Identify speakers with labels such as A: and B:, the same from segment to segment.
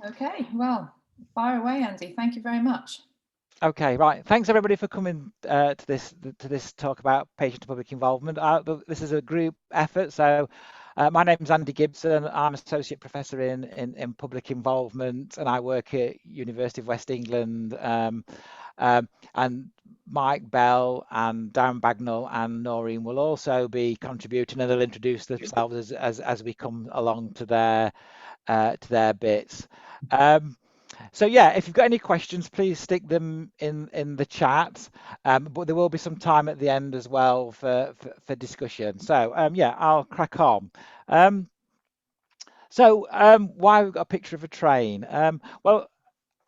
A: Okay, well, fire away, Andy. Thank you very much.
B: Okay, right. Thanks everybody for coming to this talk about patient to public involvement. This is a group effort. So my name's Andy Gibson. I'm associate professor in public involvement, and I work at University of West England. And Mike Bell and Darren Bagnall and Noreen will also be contributing, and they'll introduce themselves as we come along to their bits. So yeah, if you've got any questions, please stick them in the chat. But there will be some time at the end as well for discussion. So yeah, I'll crack on. Why have we got a picture of a train? Well,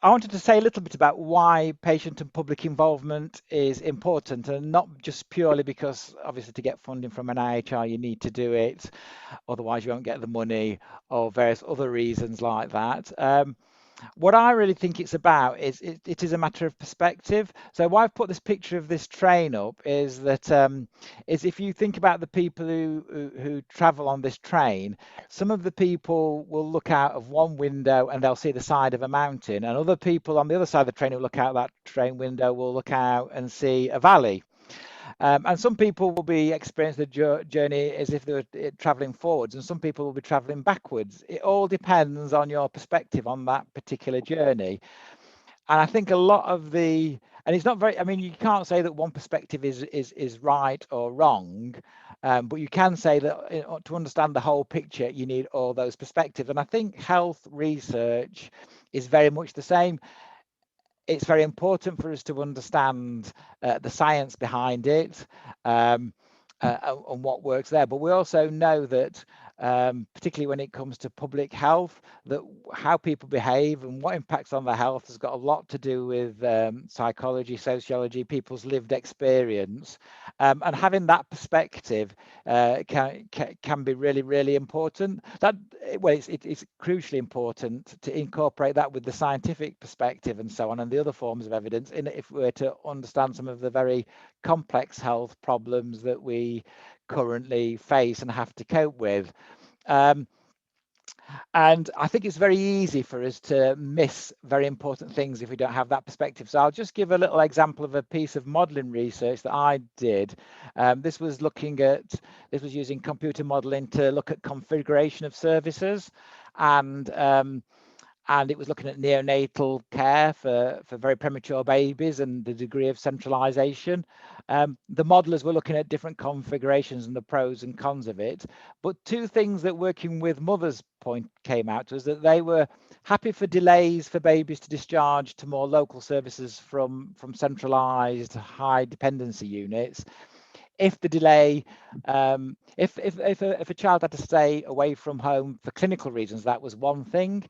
B: I wanted to say a little bit about why patient and public involvement is important, and not just purely because obviously to get funding from an NIHR you need to do it, otherwise you won't get the money, or various other reasons like that. What I really think it's about is it is a matter of perspective. So why I've put this picture of this train up is that is if you think about the people who travel on this train, some of the people will look out of one window and they'll see the side of a mountain, and other people on the other side of the train who look out that train window will look out and see a valley. And some people will be experiencing the journey as if they were traveling forwards, and some people will be traveling backwards. It all depends on your perspective on that particular journey. And I think a lot of and it's not very, I mean, you can't say that one perspective is right or wrong, but you can say that to understand the whole picture, you need all those perspectives. And I think health research is very much the same. It's very important for us to understand the science behind it, and what works there. But we also know that, particularly when it comes to public health, that how people behave and what impacts on their health has got a lot to do with psychology, sociology, people's lived experience, and having that perspective can be really, really important. It's crucially important to incorporate that with the scientific perspective and so on, and the other forms of evidence, if we're to understand some of the very complex health problems that we currently face and have to cope with. And I think it's very easy for us to miss very important things if we don't have that perspective. So I'll just give a little example of a piece of modelling research that I did. This was using computer modelling to look at configuration of services, and it was looking at neonatal care for very premature babies and the degree of centralisation. The modelers were looking at different configurations and the pros and cons of it. But two things that working with mothers came out was that they were happy for delays for babies to discharge to more local services from centralised high dependency units. If the delay, if a child had to stay away from home for clinical reasons, that was one thing.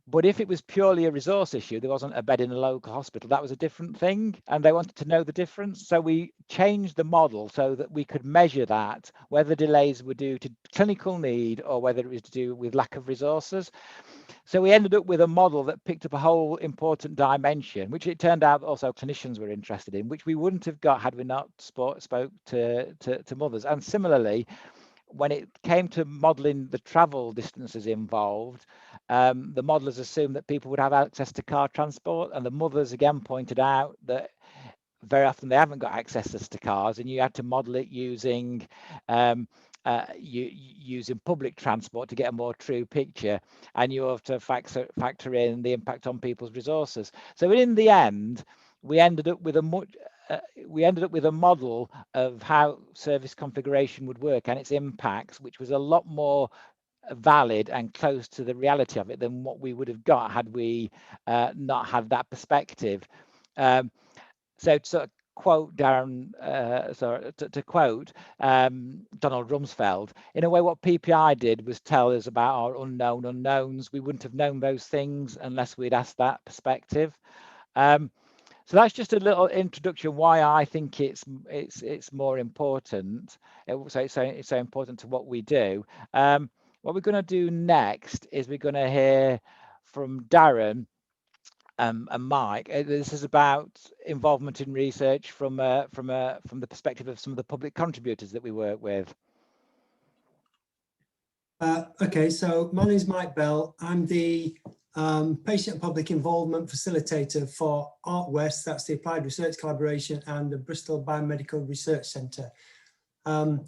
B: But if it was purely a resource issue, there wasn't a bed in a local hospital, that was a different thing, and they wanted to know the difference. So we changed the model so that we could measure that, whether delays were due to clinical need or whether it was to do with lack of resources. So we ended up with a model that picked up a whole important dimension, which it turned out also clinicians were interested in, which we wouldn't have got had we not spoke to mothers. And similarly, when it came to modelling the travel distances involved, the modelers assumed that people would have access to car transport, and the mothers again pointed out that very often they haven't got access to cars, and you had to model it using using public transport to get a more true picture, and you have to factor in the impact on people's resources. So in the end, we ended up with a model of how service configuration would work and its impacts, which was a lot more valid and close to the reality of it than what we would have got had we not had that perspective. So to quote Darren, to quote Donald Rumsfeld, in a way, what PPI did was tell us about our unknown unknowns. We wouldn't have known those things unless we'd asked that perspective. So that's just a little introduction why I think it's more important. It's so important to what we do. What we're going to do next is we're going to hear from Darren and Mike. This is about involvement in research from the perspective of some of the public contributors that we work with.
C: Okay, so my name is Mike Bell. I'm the Patient and Public Involvement Facilitator for ArtWest, that's the Applied Research Collaboration, and the Bristol Biomedical Research Centre. And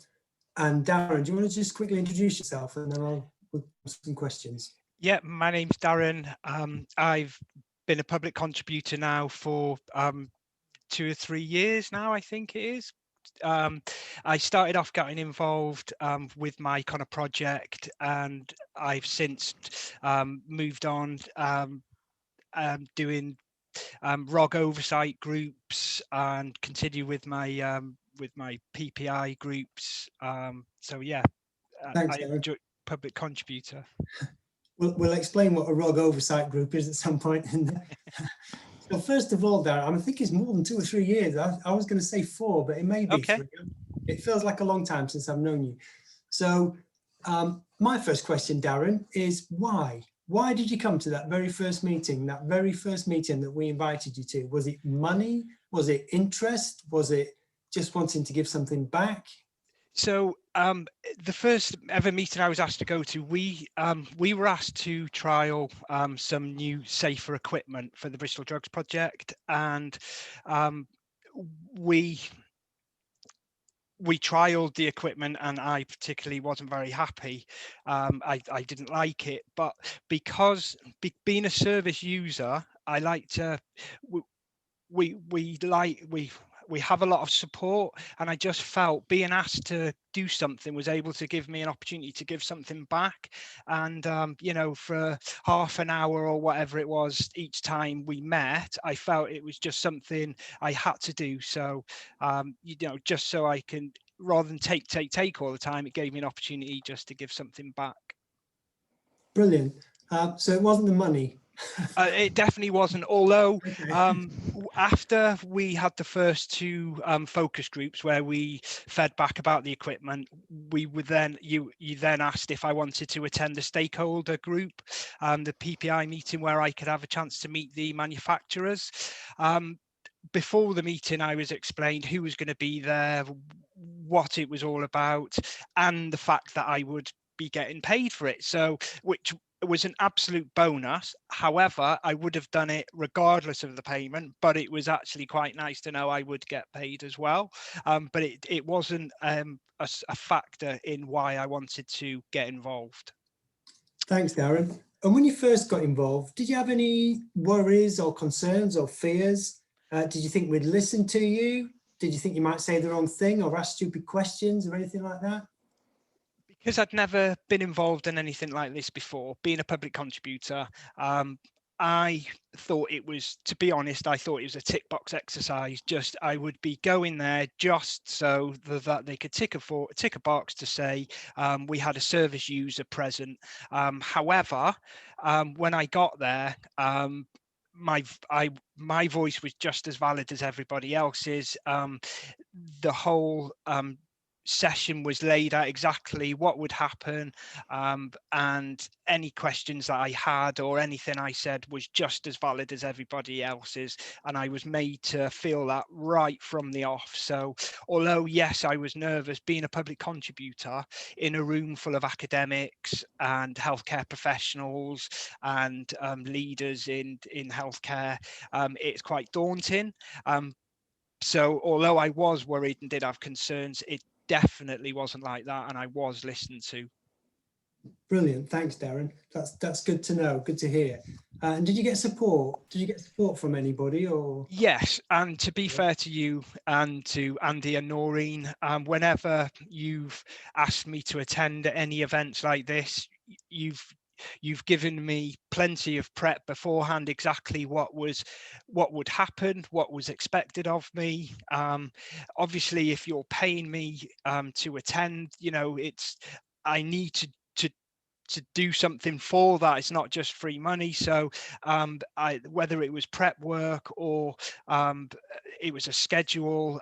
C: Darren, do you want to just quickly introduce yourself, and then I'll put some questions.
D: Yeah, my name's Darren. I've been a public contributor now for 2 or 3 years now, I think it is. I started off getting involved with my kind of project, and I've since moved on doing ROG oversight groups and continue with my PPI groups. So yeah,
C: Thanks,
D: I
C: Darren.
D: enjoy public contributor.
C: We'll explain what a ROG oversight group is at some point. So first of all, Darren, I think it's more than 2 or 3 years. I was going to say 4, but it may be
D: Okay.
C: 3. It feels like a long time since I've known you. So my first question, Darren, is why? Why did you come to that very first meeting that we invited you to? Was it money? Was it interest? Was it just wanting to give something back?
D: So the first ever meeting I was asked to go to, we were asked to trial some new safer equipment for the Bristol Drugs Project, and we trialed the equipment, and I particularly wasn't very happy. I didn't like it, but because being a service user, I like to we have a lot of support, and I just felt being asked to do something was able to give me an opportunity to give something back. And you know, for half an hour or whatever it was each time we met, I felt it was just something I had to do. So you know, just so I can, rather than take all the time, it gave me an opportunity just to give something back.
C: Brilliant. So it wasn't the money.
D: It definitely wasn't, although
C: Okay.
D: after we had the first 2 focus groups where we fed back about the equipment, we would then you then asked if I wanted to attend the stakeholder group, the PPI meeting, where I could have a chance to meet the manufacturers. Before the meeting, I was explained who was going to be there, what it was all about, and the fact that I would be getting paid for it. So, which was an absolute bonus. However, I would have done it regardless of the payment, but it was actually quite nice to know I would get paid as well. But it wasn't a factor in why I wanted to get involved.
C: Thanks, Darren. And when you first got involved, did you have any worries or concerns or fears? Did you think we'd listen to you? Did you think you might say the wrong thing or ask stupid questions or anything like that?
D: Because I'd never been involved in anything like this before, being a public contributor, I thought it was, to be honest, I thought it was a tick box exercise. Just I would be going there just so that they could tick a box to say we had a service user present. However, when I got there, my voice was just as valid as everybody else's. The whole session was laid out exactly what would happen, and any questions that I had or anything I said was just as valid as everybody else's, and I was made to feel that right from the off. So although yes, I was nervous being a public contributor in a room full of academics and healthcare professionals and leaders in healthcare, it's quite daunting. So although I was worried and did have concerns, it definitely wasn't like that, and I was listened to.
C: Brilliant. Thanks, Darren. That's good to know. Good to hear. And did you get support? Did you get support from anybody? Or
D: Yes, and to be fair to you and to Andy and Noreen, whenever you've asked me to attend any events like this, you've given me plenty of prep beforehand, exactly what would happen, what was expected of me. Obviously, if you're paying me to attend, you know, I need to do something for that. It's not just free money. So whether it was prep work or it was a schedule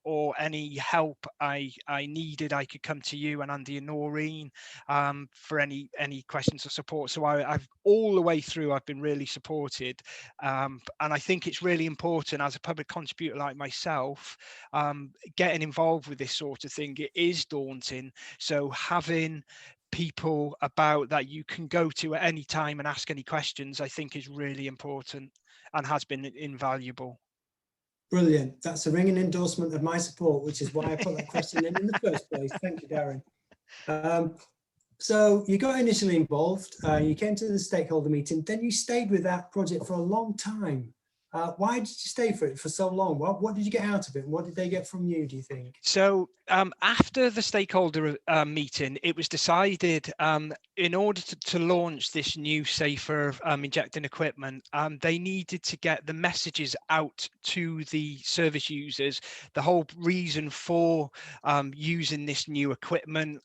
D: or any help I needed, I could come to you and Andy and Noreen for any questions or support. So I've all the way through, I've been really supported, and I think it's really important as a public contributor like myself, getting involved with this sort of thing. It is daunting, so having people about that you can go to at any time and ask any questions, I think is really important and has been invaluable.
C: Brilliant. That's a ringing endorsement of my support, which is why I put that question in the first place. Thank you, Darren. So you got initially involved, you came to the stakeholder meeting, then you stayed with that project for a long time. Why did you stay for it for so long? What did you get out of it? What did they get from you, do you think?
D: So after the stakeholder meeting, it was decided in order to launch this new safer injecting equipment, they needed to get the messages out to the service users, the whole reason for using this new equipment.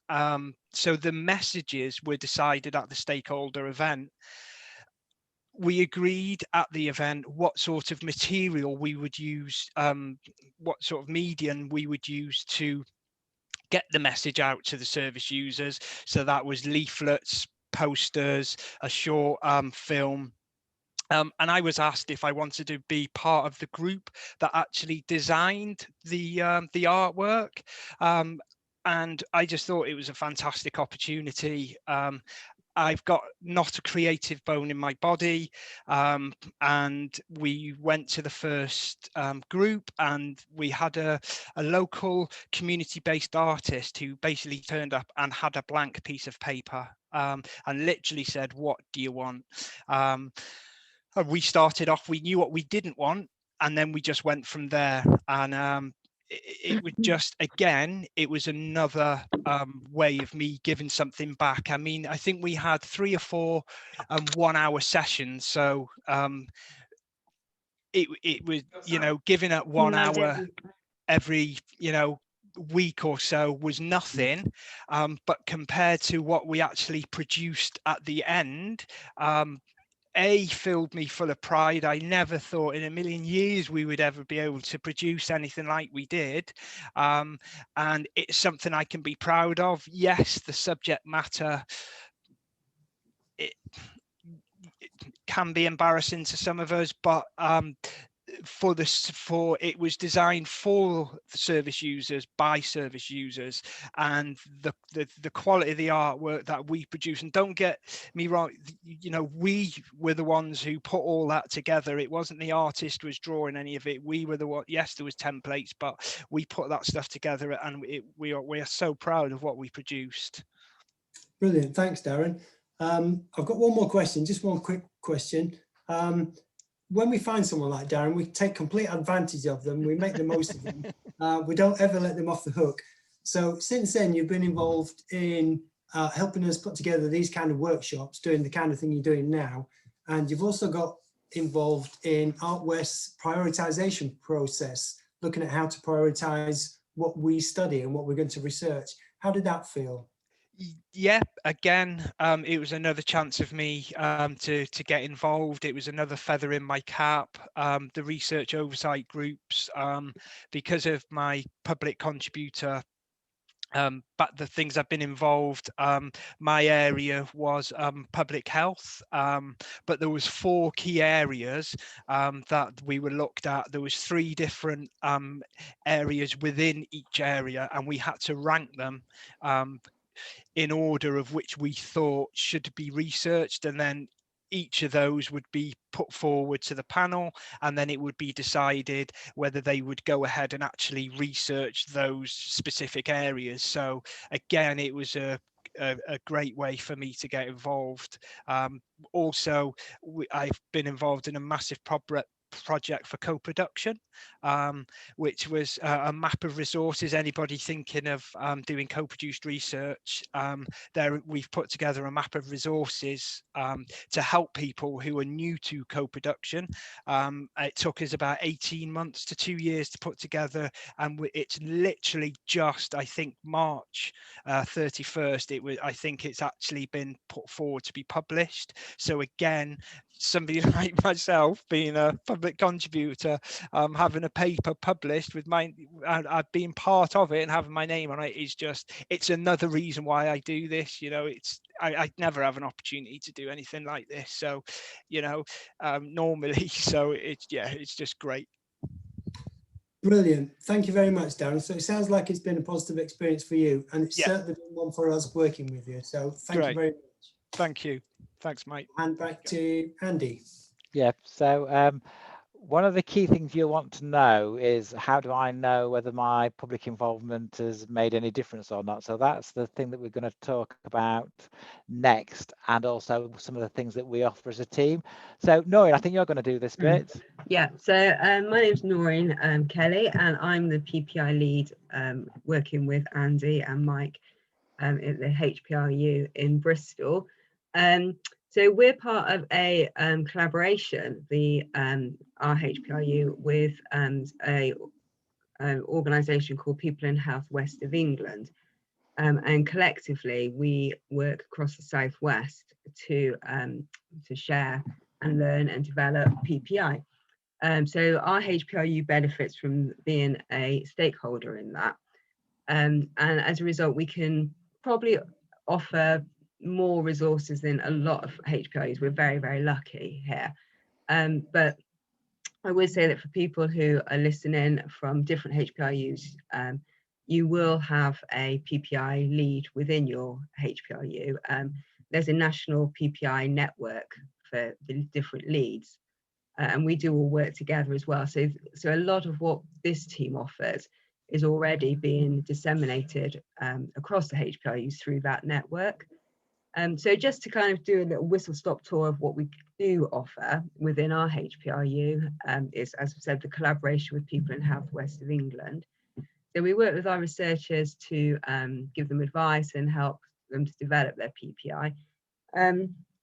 D: So the messages were decided at the stakeholder event. We agreed at the event what sort of material we would use, what sort of medium we would use to get the message out to the service users. So that was leaflets, posters, a short film. And I was asked if I wanted to be part of the group that actually designed the artwork. And I just thought it was a fantastic opportunity. I've got not a creative bone in my body, and we went to the first group, and we had a local community-based artist who basically turned up and had a blank piece of paper and literally said, "What do you want?" We started off, we knew what we didn't want, and then we just went from there. And it was just, again, it was another way of me giving something back. I mean, I think we had 3 or 4 1-hour sessions. So it was, you know, giving at 1 hour every, you know, week or so was nothing. But compared to what we actually produced at the end, filled me full of pride. I never thought in a million years we would ever be able to produce anything like we did. And it's something I can be proud of. Yes, the subject matter, it can be embarrassing to some of us, but it was designed for service users by service users, and the quality of the artwork that we produce, and don't get me wrong, you know, we were the ones who put all that together. It wasn't the artist was drawing any of it. We were the one. Yes, there was templates, but we put that stuff together, and we are so proud of what we produced.
C: Brilliant. Thanks, Darren. I've got one more question, just one quick question. When we find someone like Darren, we take complete advantage of them. We make the most of them. We don't ever let them off the hook. So since then, you've been involved in helping us put together these kind of workshops, doing the kind of thing you're doing now. And you've also got involved in ArtWest's prioritization process, looking at how to prioritize what we study and what we're going to research. How did that feel?
D: Yeah, again, it was another chance of me to get involved. It was another feather in my cap. The research oversight groups, because of my public contributor, but the things I've been involved, my area was public health, but there was 4 key areas that we were looked at. There was 3 different areas within each area, and we had to rank them in order of which we thought should be researched, and then each of those would be put forward to the panel, and then it would be decided whether they would go ahead and actually research those specific areas. So again, it was a great way for me to get involved. Also, I've been involved in a massive project for co-production, which was a map of resources. Anybody thinking of doing co-produced research, there we've put together a map of resources to help people who are new to co-production. It took us about 18 months to 2 years to put together, and it's literally just, I think, March 31st, I think it's actually been put forward to be published. So again, somebody like myself, being a public contributor, having a paper published with I've been part of it and having my name on it is just, it's another reason why I do this. You know, I'd never have an opportunity to do anything like this. So, you know, normally, so it's just great.
C: Brilliant. Thank you very much, Darren. So it sounds like it's been a positive experience for you, and it's certainly been one for us working with you. So thank you very much.
D: Thank you. Thanks, mate.
C: And back to Andy.
B: Yeah, so one of the key things you'll want to know is, how do I know whether my public involvement has made any difference or not? So that's the thing that we're going to talk about next, and also some of the things that we offer as a team. So Noreen, I think you're going to do this bit.
E: Yeah, so my name's Noreen Kelly, and I'm the PPI lead working with Andy and Mike at the HPRU in Bristol. So we're part of a collaboration, our HPRU, with a organisation called People in Health West of England, and collectively we work across the Southwest to share and learn and develop PPI. So our HPRU benefits from being a stakeholder in that, and as a result we can probably offer more resources than a lot of HPRUs. We're very, very lucky here, but I would say that for people who are listening from different HPRUs, you will have a PPI lead within your HPRU. There's a national PPI network for the different leads, and we do all work together as well. So a lot of what this team offers is already being disseminated across the HPRUs through that network. So just to kind of do a little whistle-stop tour of what we do offer within our HPRU is, as I said, the collaboration with People in Health West of England. So we work with our researchers to give them advice and help them to develop their PPI.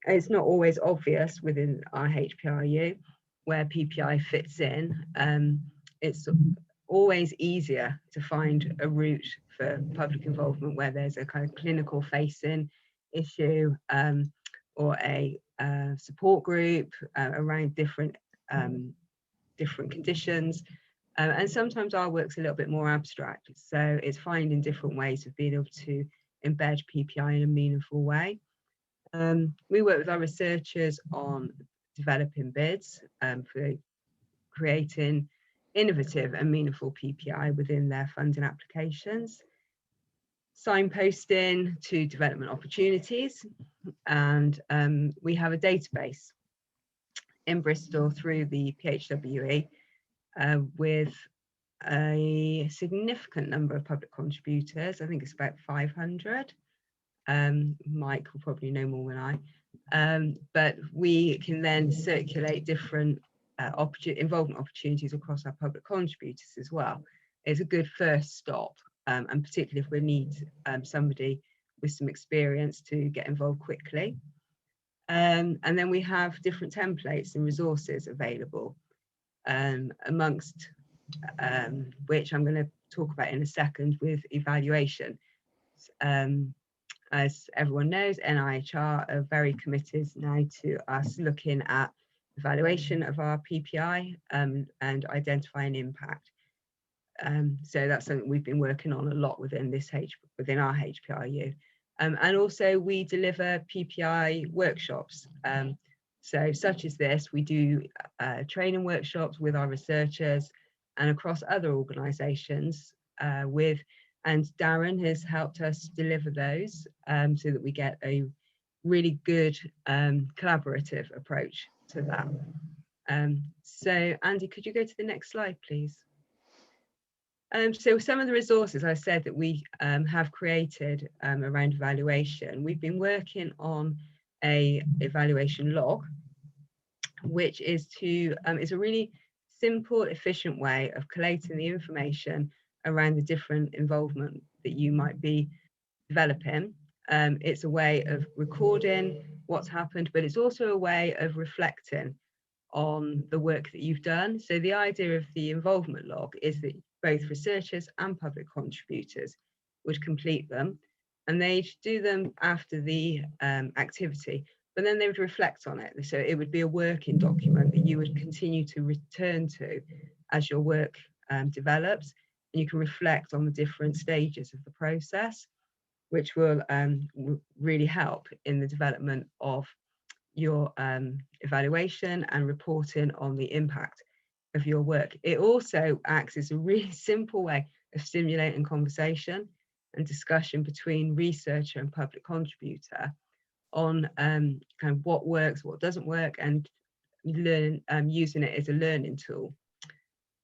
E: It's not always obvious within our HPRU where PPI fits in. It's always easier to find a route for public involvement where there's a kind of clinical facing issue or a support group around different conditions. And sometimes our work's a little bit more abstract. So it's finding different ways of being able to embed PPI in a meaningful way. We work with our researchers on developing bids for creating innovative and meaningful PPI within their funding applications, signposting to development opportunities, and we have a database in Bristol through the PHWE with a significant number of public contributors. I think it's about 500. Mike will probably know more than I, but we can then circulate different involvement opportunities across our public contributors as well. It's a good first stop, and particularly if we need somebody with some experience to get involved quickly. And then we have different templates and resources available, amongst which I'm going to talk about in a second with evaluation. As everyone knows, NIHR are very committed now to us looking at evaluation of our PPI and identifying impact. So that's something we've been working on a lot within our HPRU. And also we deliver PPI workshops. So such as this, we do training workshops with our researchers and across other organisations and Darren has helped us deliver those so that we get a really good collaborative approach to that. So Andy, could you go to the next slide, please? So some of the resources I said that we have created around evaluation, we've been working on a evaluation log, which is a really simple, efficient way of collating the information around the different involvement that you might be developing. It's a way of recording what's happened, but it's also a way of reflecting on the work that you've done. So the idea of the involvement log is that both researchers and public contributors would complete them, and they'd do them after the activity, but then they would reflect on it. So it would be a working document that you would continue to return to as your work develops, and you can reflect on the different stages of the process, which will really help in the development of your evaluation and reporting on the impact. of your work. It also acts as a really simple way of stimulating conversation and discussion between researcher and public contributor on kind of what works, what doesn't work, and using it as a learning tool.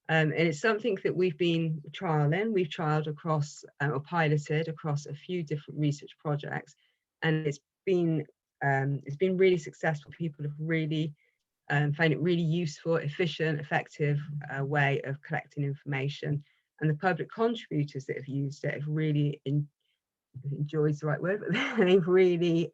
E: And it's something that we've been trialing. We've trialed across or piloted across a few different research projects, and it's been really successful. People have really find it really useful, efficient, effective way of collecting information. And the public contributors that have used it have really enjoyed the right word, but they've really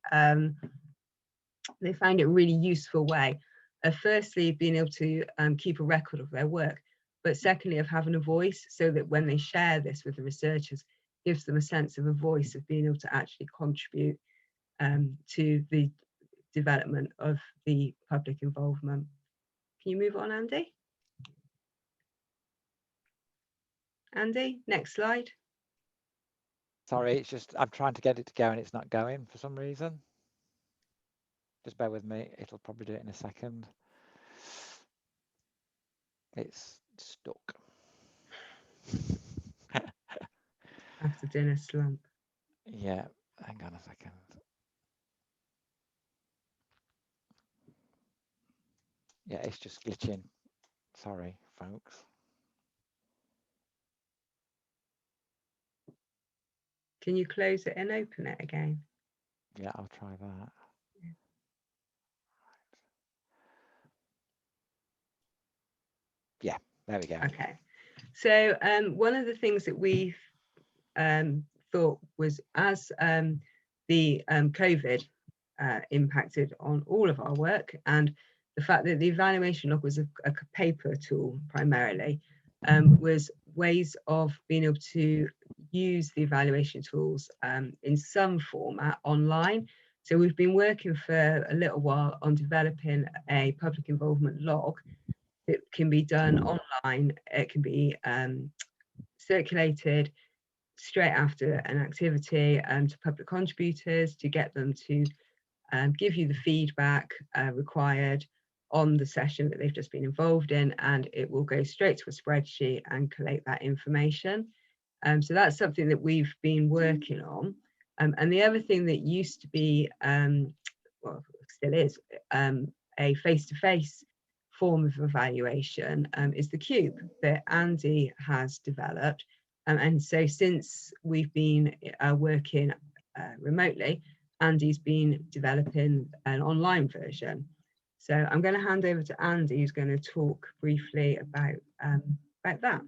E: they find it a really useful way of firstly being able to keep a record of their work, but secondly of having a voice, so that when they share this with the researchers, gives them a sense of a voice of being able to actually contribute to the development of the public involvement. Can you move on, Andy? Andy, next slide.
B: Sorry, it's just I'm trying to get it to go and it's not going for some reason. Just bear with me, it'll probably do it in a second. It's stuck.
E: After dinner slump.
B: Yeah, hang on a second. Yeah, it's just glitching. Sorry, folks.
E: Can you close it and open it again?
B: Yeah, I'll try that. Yeah, there we go.
E: Okay. So one of the things that we thought was, as the COVID impacted on all of our work, and the fact that the evaluation log was a paper tool primarily, was ways of being able to use the evaluation tools in some format online. So we've been working for a little while on developing a public involvement log. It can be done online. It can be circulated straight after an activity to public contributors, to get them to give you the feedback required on the session that they've just been involved in, and it will go straight to a spreadsheet and collate that information. So that's something that we've been working on. And the other thing that used to be, well, still is, a face-to-face form of evaluation is the cube that Andy has developed. And so since we've been working remotely, Andy's been developing an online version. So I'm going to hand over to Andy, who's going to talk briefly about that.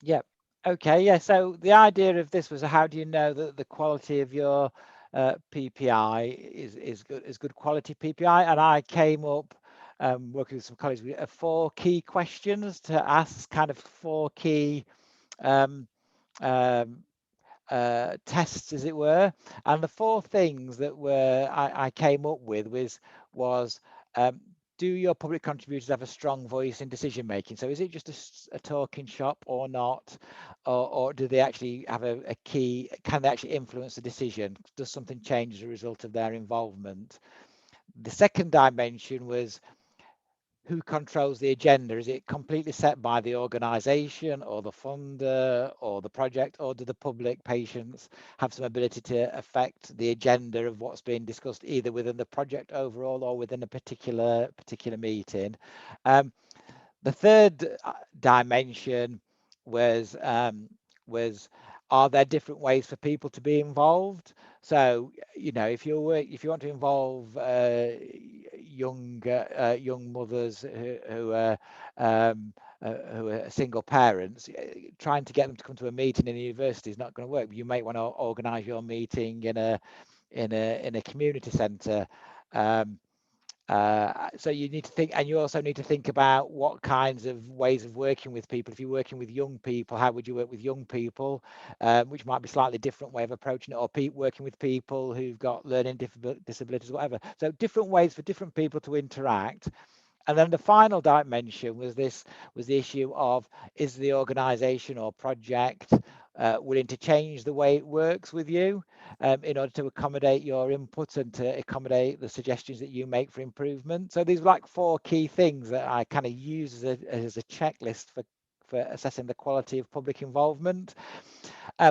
B: Yep. Okay. Yeah. So the idea of this was, how do you know that the quality of your PPI is good quality PPI? And I came up working with some colleagues with 4 key questions to ask, kind of 4 key tests, as it were. And the 4 things that I came up with was do your public contributors have a strong voice in decision making? So is it just a talking shop or not? Or do they actually have a key? Can they actually influence the decision? Does something change as a result of their involvement? The second dimension was, who controls the agenda? Is it completely set by the organisation or the funder or the project, or do the public patients have some ability to affect the agenda of what's being discussed, either within the project overall or within a particular meeting? The third dimension was are there different ways for people to be involved? So, you know, if you want to involve young mothers who are single parents, trying to get them to come to a meeting in a university is not going to work. You might want to organise your meeting in a community centre. So you need to think, and you also need to think about what kinds of ways of working with people. If you're working with young people, how would you work with young people, which might be a slightly different way of approaching it, or working with people who've got learning disabilities, whatever. So different ways for different people to interact. And then the final dimension was the issue of, is the organisation or project willing to change the way it works with you in order to accommodate your input and to accommodate the suggestions that you make for improvement. So these were like 4 key things that I kind of use as a checklist for assessing the quality of public involvement.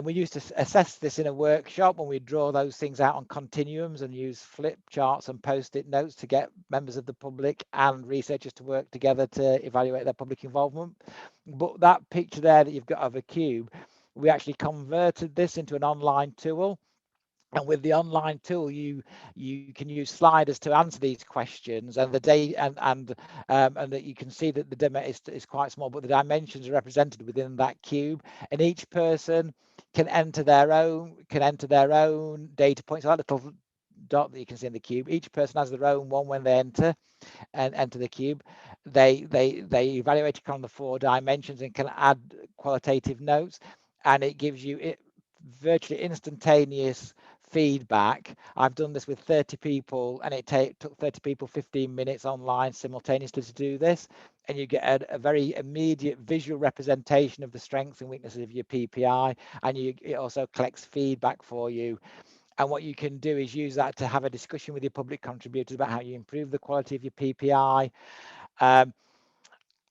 B: We used to assess this in a workshop when we draw those things out on continuums and use flip charts and post-it notes to get members of the public and researchers to work together to evaluate their public involvement. But that picture there that you've got of a cube, we actually converted this into an online tool. And with the online tool, you can use sliders to answer these questions, and the day and that you can see that the demo is quite small, but the dimensions are represented within that cube, and each person can enter their own data points. So that little dot that you can see in the cube, each person has their own one when they enter the cube. They evaluate it on the 4 dimensions and can add qualitative notes, and it gives you virtually instantaneous feedback. I've done this with 30 people, and it took 30 people 15 minutes online simultaneously to do this, and you get a very immediate visual representation of the strengths and weaknesses of your PPI, and it also collects feedback for you. And what you can do is use that to have a discussion with your public contributors about how you improve the quality of your PPI.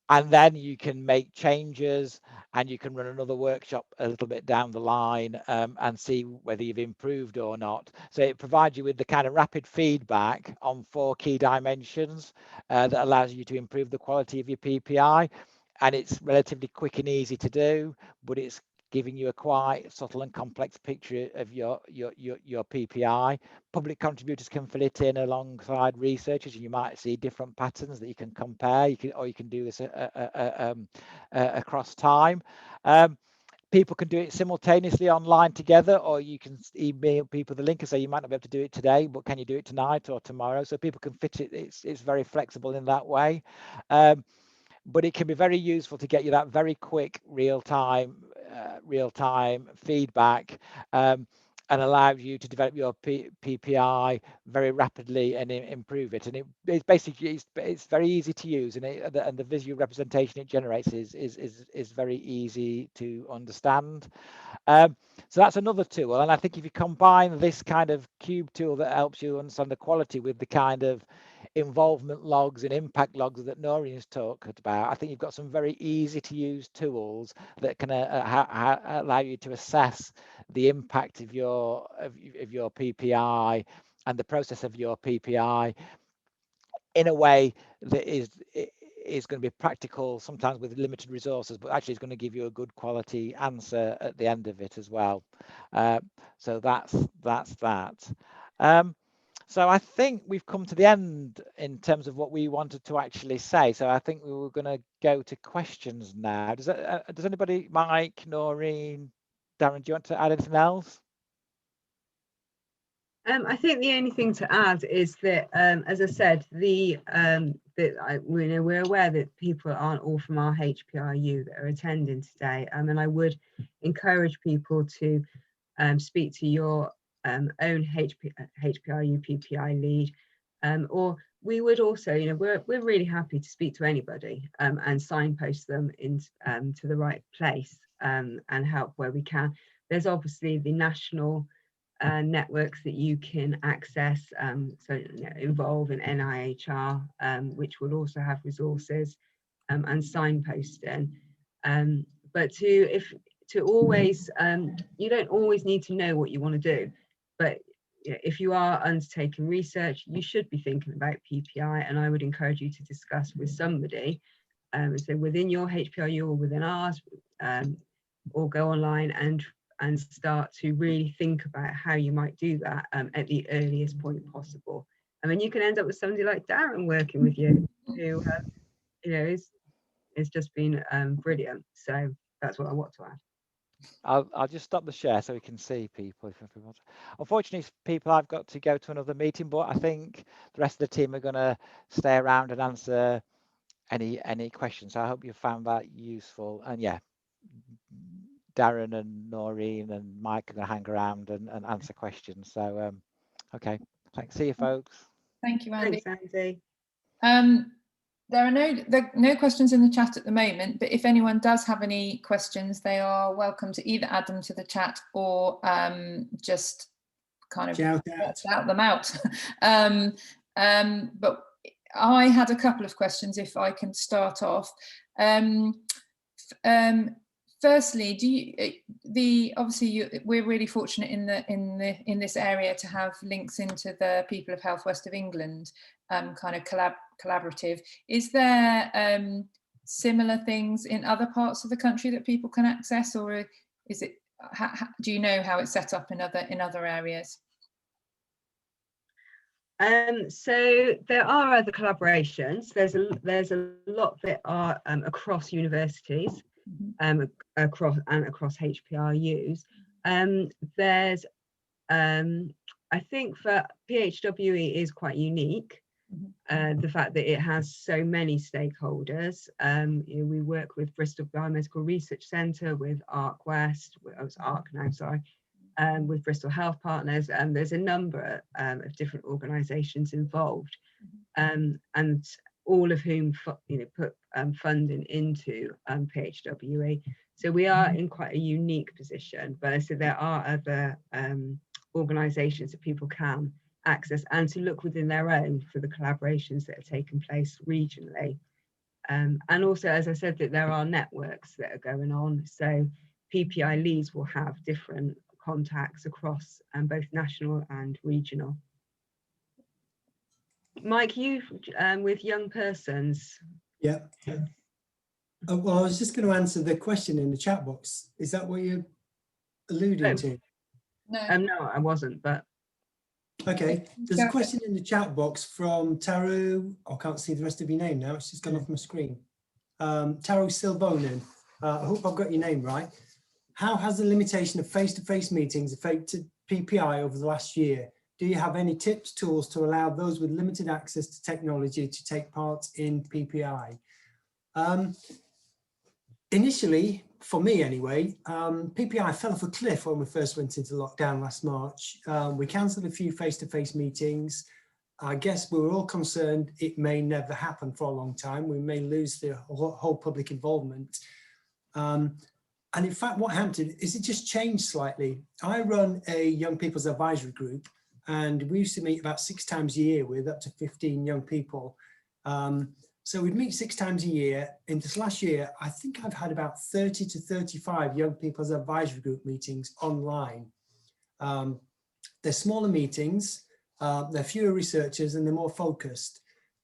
B: And then you can make changes, and you can run another workshop a little bit down the line and see whether you've improved or not. So it provides you with the kind of rapid feedback on 4 key dimensions that allows you to improve the quality of your PPI. And it's relatively quick and easy to do, but it's giving you a quite subtle and complex picture of your PPI. Public contributors can fill it in alongside researchers, and you might see different patterns that you can compare. You can do this across time. People can do it simultaneously online together, or you can email people the link and say you might not be able to do it today, but can you do it tonight or tomorrow? So people can fit it. It's very flexible in that way. But it can be very useful to get you that very quick real-time feedback, and allows you to develop your PPI very rapidly and improve it. And it's basically it's very easy to use, and the visual representation it generates is very easy to understand. So that's another tool, and I think if you combine this kind of cube tool that helps you understand the quality with the kind of involvement logs and impact logs that Noreen's talked about, I think you've got some very easy to use tools that can allow you to assess the impact of your PPI and the process of your PPI in a way that is going to be practical, sometimes with limited resources, but actually is going to give you a good quality answer at the end of it as well. So that's that. So I think we've come to the end in terms of what we wanted to actually say. So I think we were going to go to questions now. Does anybody, Mike, Noreen, Darren, do you want to add anything else?
E: I think the only thing to add is that, as I said, we're aware that people aren't all from our HPRU that are attending today, and I would encourage people to speak to your own HPRU PPI lead, or we would also, we're really happy to speak to anybody and signpost them to the right place and help where we can. There's obviously the national networks that you can access, so involve in NIHR, which will also have resources and signposting. But to always, you don't always need to know what you want to do, but if you are undertaking research, you should be thinking about PPI, and I would encourage you to discuss with somebody, so within your HPRU or within ours, or go online and start to really think about how you might do that at the earliest point possible. I mean, you can end up with somebody like Darren working with you, who it's just been brilliant. So that's what I want to add.
B: I'll just stop the share so we can see people. Unfortunately, people, I've got to go to another meeting, but I think the rest of the team are going to stay around and answer any questions. So I hope you found that useful. And yeah, Darren and Noreen and Mike are going to hang around and answer questions. So okay, thanks. See you, folks.
A: Thank you, Andy.
E: Thanks, Andy.
A: There are no questions in the chat at the moment, but if anyone does have any questions, they are welcome to either add them to the chat or just kind of shout them out. But I had a couple of questions, if I can start off. Firstly, obviously we're really fortunate in this area to have links into the People of Health West of England kind of collaborative. Is there similar things in other parts of the country that people can access, or is it? Do you know how it's set up in other areas?
E: So there are other collaborations. There's a lot that are across universities, across HPRUs. There's I think for PHWE is quite unique. The fact that it has so many stakeholders. We work with Bristol Biomedical Research Centre, with ARC West, ARC now, sorry, with Bristol Health Partners, and there's a number of different organisations involved, and all of whom put funding into PHWE. So we are in quite a unique position, but I said there are other organisations that people can access and to look within their own for the collaborations that have taken place regionally. And also, as I said, that there are networks that are going on. So PPI leads will have different contacts across both national and regional. Mike, you with young persons.
C: Yeah. Well, I was just going to answer the question in the chat box. Is that what you're alluding to?
A: No.
E: No, I wasn't, but.
C: Okay, there's a question in the chat box from Taru. I can't see the rest of your name now. It's just gone off my screen. Taru Silvonen. I hope I've got your name right. How has the limitation of face-to-face meetings affected PPI over the last year? Do you have any tips, tools to allow those with limited access to technology to take part in PPI? Initially, for me anyway, PPI fell off a cliff when we first went into lockdown last March. We cancelled a few face-to-face meetings. I guess we were all concerned it may never happen for a long time. We may lose the whole public involvement. And in fact, what happened is it just changed slightly. I run a young people's advisory group, and we used to meet about 6 times a year with up to 15 young people. So we'd meet 6 times a year. In this last year, I think I've had about 30 to 35 young people's advisory group meetings online. They're smaller meetings, they're fewer researchers, and they're more focused.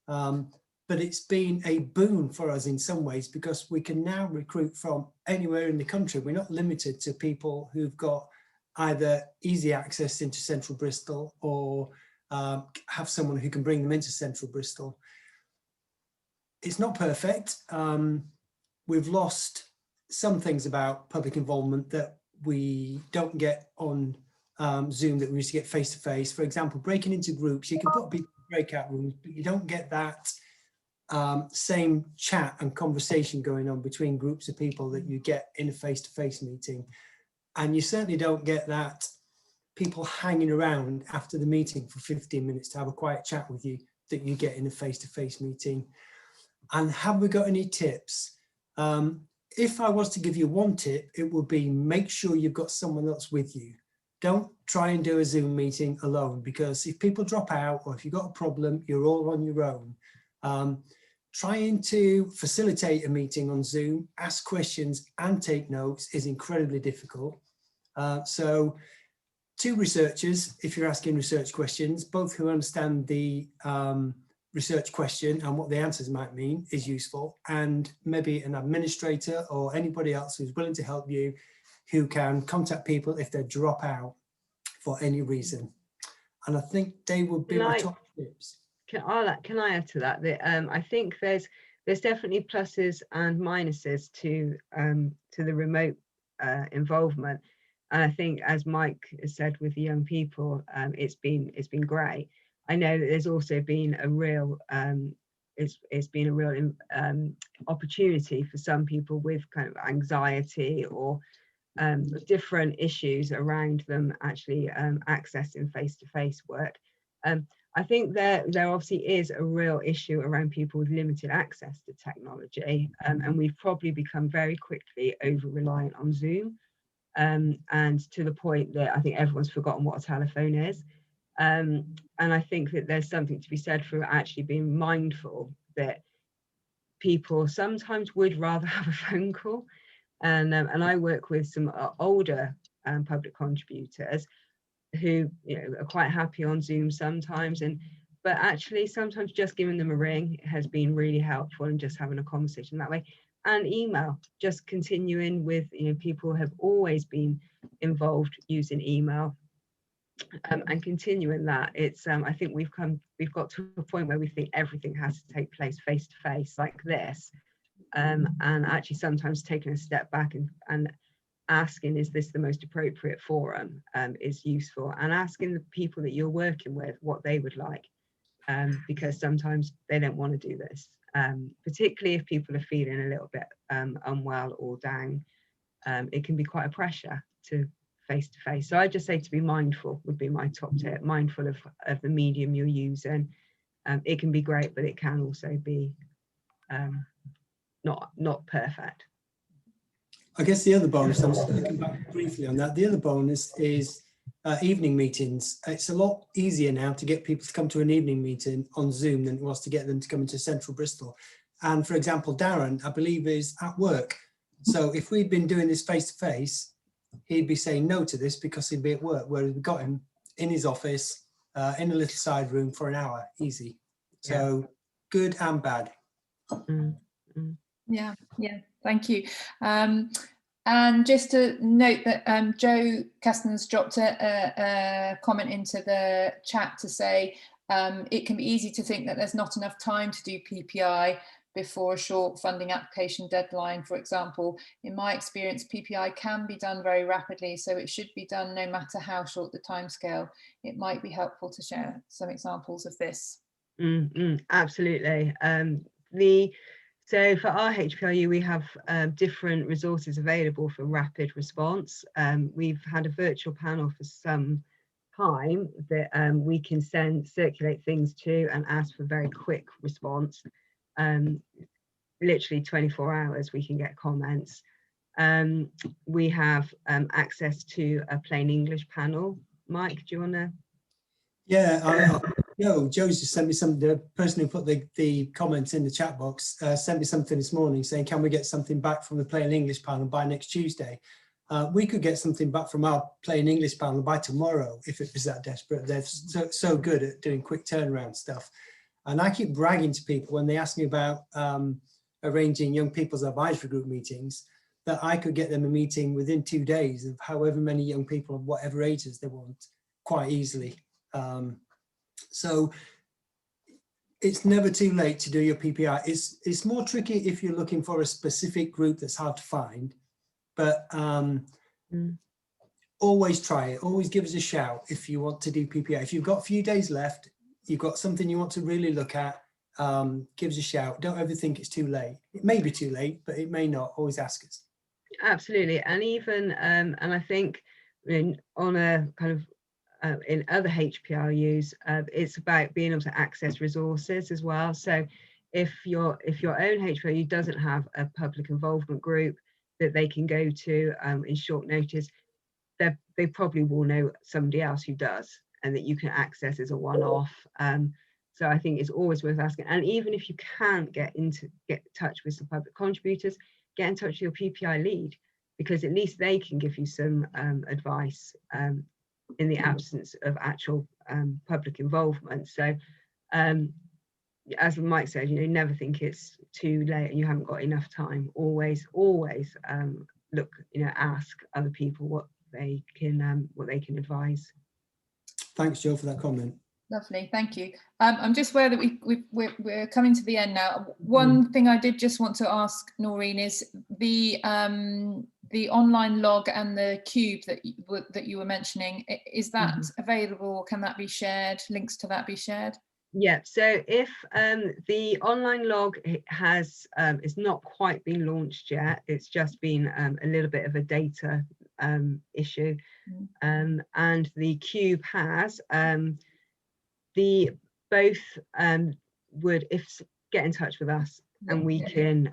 C: But it's been a boon for us in some ways, because we can now recruit from anywhere in the country. We're not limited to people who've got either easy access into central Bristol or have someone who can bring them into central Bristol. It's not perfect. We've lost some things about public involvement that we don't get on Zoom that we used to get face to face. For example, breaking into groups, you can put people in breakout rooms, but you don't get that same chat and conversation going on between groups of people that you get in a face-to-face meeting. And you certainly don't get that people hanging around after the meeting for 15 minutes to have a quiet chat with you that you get in a face-to-face meeting. And have we got any tips? If I was to give you one tip, it would be make sure you've got someone else with you. Don't try and do a Zoom meeting alone, because if people drop out or if you've got a problem, you're all on your own. Trying to facilitate a meeting on Zoom, ask questions and take notes is incredibly difficult. So 2 researchers, if you're asking research questions, both who understand the research question and what the answers might mean is useful, and maybe an administrator or anybody else who's willing to help you, who can contact people if they drop out for any reason. And I think they would be my top tips.
E: Can I add to that? I think there's definitely pluses and minuses to the remote involvement, and I think, as Mike has said, with the young people, it's been great. I know that there's also been a real it's been a real opportunity for some people with kind of anxiety or different issues around them actually accessing face-to-face work. I think there obviously is a real issue around people with limited access to technology, and we've probably become very quickly over-reliant on Zoom, and to the point that I think everyone's forgotten what a telephone is. And I think that there's something to be said for actually being mindful that people sometimes would rather have a phone call. And I work with some older public contributors who, you know, are quite happy on Zoom sometimes, but actually sometimes just giving them a ring has been really helpful, and just having a conversation that way. And email, just continuing with, you know, people have always been involved using email, and continuing that. It's I think we've got to a point where we think everything has to take place face to face like this, and actually sometimes taking a step back and asking, is this the most appropriate forum, is useful, and asking the people that you're working with what they would like, because sometimes they don't want to do this, particularly if people are feeling a little bit unwell or down. It can be quite a pressure to face to face. So I just say to be mindful would be my top tip. Mindful of the medium you're using. It can be great, but it can also be not perfect.
C: I guess the other bonus, I'm just going to come back briefly on that. The other bonus is evening meetings. It's a lot easier now to get people to come to an evening meeting on Zoom than it was to get them to come into central Bristol. And for example, Darren, I believe, is at work. So if we'd been doing this face to face, he'd be saying no to this because he'd be at work, whereas we got him in his office, in a little side room for an hour, easy. So good and bad.
A: Yeah, thank you. And just to note that Joe Castan's dropped a comment into the chat to say it can be easy to think that there's not enough time to do PPI before a short funding application deadline, for example. In my experience, PPI can be done very rapidly, so it should be done no matter how short the timescale. It might be helpful to share some examples of this.
E: Absolutely. So for our HPRU, we have different resources available for rapid response. We've had a virtual panel for some time that we can circulate things to and ask for very quick response. Literally 24 hours we can get comments. We have access to a plain English panel. Mike, do you want to?
C: Yeah, Joe's just sent me something. The person who put the comments in the chat box sent me something this morning saying, can we get something back from the plain English panel by next Tuesday? We could get something back from our plain English panel by tomorrow if it was that desperate. They're so good at doing quick turnaround stuff. And I keep bragging to people when they ask me about arranging young people's advisory group meetings, that I could get them a meeting within 2 days of however many young people of whatever ages they want, quite easily. So it's never too late to do your PPI. It's more tricky if you're looking for a specific group that's hard to find, but always try it. Always give us a shout if you want to do PPI. If you've got a few days left, you've got something you want to really look at, give us a shout. Don't ever think it's too late. It may be too late, but it may not. Always ask us.
E: Absolutely. And even, and I think on a kind of, in other HPRUs, it's about being able to access resources as well. So if your own HPRU doesn't have a public involvement group that they can go to in short notice, they probably will know somebody else who does, and that you can access as a one-off. So I think it's always worth asking. And even if you can't get in touch with some public contributors, get in touch with your PPI lead, because at least they can give you some advice in the absence of actual public involvement. So as Mike said, never think it's too late and you haven't got enough time. Always look, ask other people what they can advise.
C: Thanks, Joe, for that comment.
A: Lovely, thank you. I'm just aware that we're coming to the end now. One thing I did just want to ask Noreen is the online log and the cube that you were mentioning. Is that available? Can that be shared? Links to that be shared?
E: Yeah. So if the online log has it's not quite been launched yet. It's just been a little bit of a data issue, and the cube has. both would get in touch with us, and we can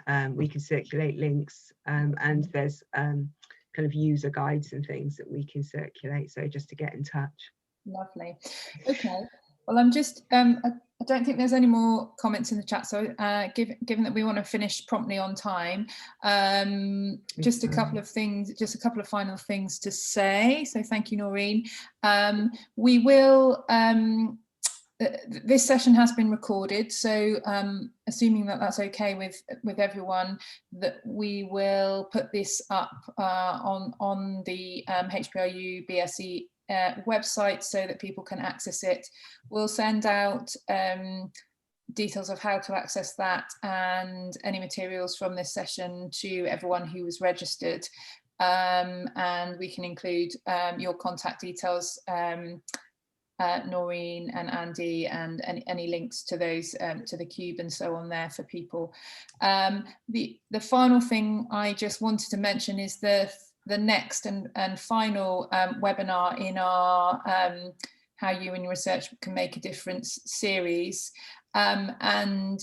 E: circulate links, and there's kind of user guides and things that we can circulate, so just to get in touch.
A: Lovely. Okay, well, I'm just I don't think there's any more comments in the chat, so given that we want to finish promptly on time, just a couple of things, just a couple of final things to say. So thank you, Noreen. We will this session has been recorded, so assuming that that's okay with everyone, that we will put this up on the HPRU BSc website so that people can access it. We'll send out details of how to access that and any materials from this session to everyone who was registered, and we can include your contact details, Noreen and Andy, and any links to those to the cube and so on there for people. The final thing I just wanted to mention is the next and final webinar in our How You and Your Research Can Make a Difference series, and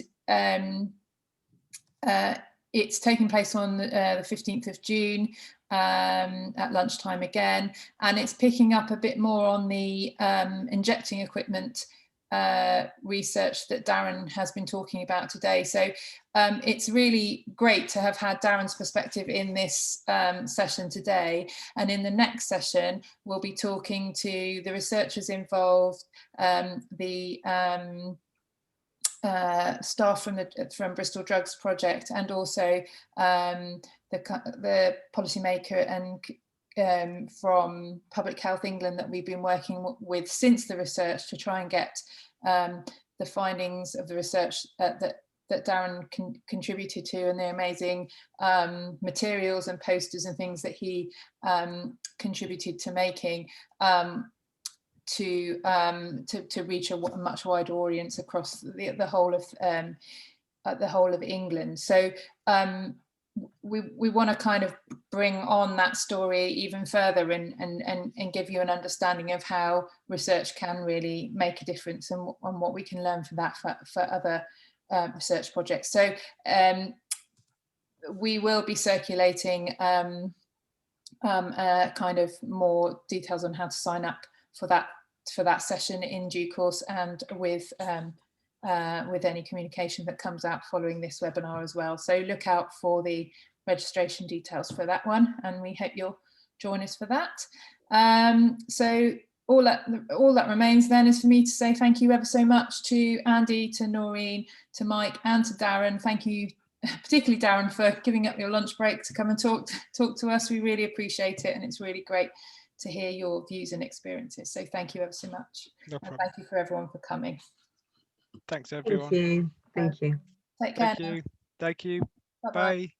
A: it's taking place on the 15th of June at lunchtime again, and it's picking up a bit more on the injecting equipment research that Darren has been talking about today. So it's really great to have had Darren's perspective in this session today, and in the next session we'll be talking to the researchers involved, the staff from Bristol Drugs Project, and also the policymaker and from Public Health England that we've been working with since the research to try and get the findings of the research that Darren contributed to, and the amazing materials and posters and things that he contributed to making, to reach a much wider audience across the whole of England. So we want to kind of bring on that story even further and give you an understanding of how research can really make a difference, and what we can learn from that for other research projects. So we will be circulating kind of more details on how to sign up for that session in due course, and with any communication that comes out following this webinar as well. So look out for the registration details for that one, and we hope you'll join us for that. So all that remains then is for me to say thank you ever so much to Andy, to Noreen, to Mike, and to Darren. Thank you, particularly Darren, for giving up your lunch break to come and talk to us. We really appreciate it, and it's really great to hear your views and experiences. So thank you ever so much.
D: No problem.
A: And thank you for everyone for coming.
D: Thanks everyone.
E: Thank you. Thank you.
A: Take care.
D: Thank you. Thank you.
A: Bye-bye.
D: Bye.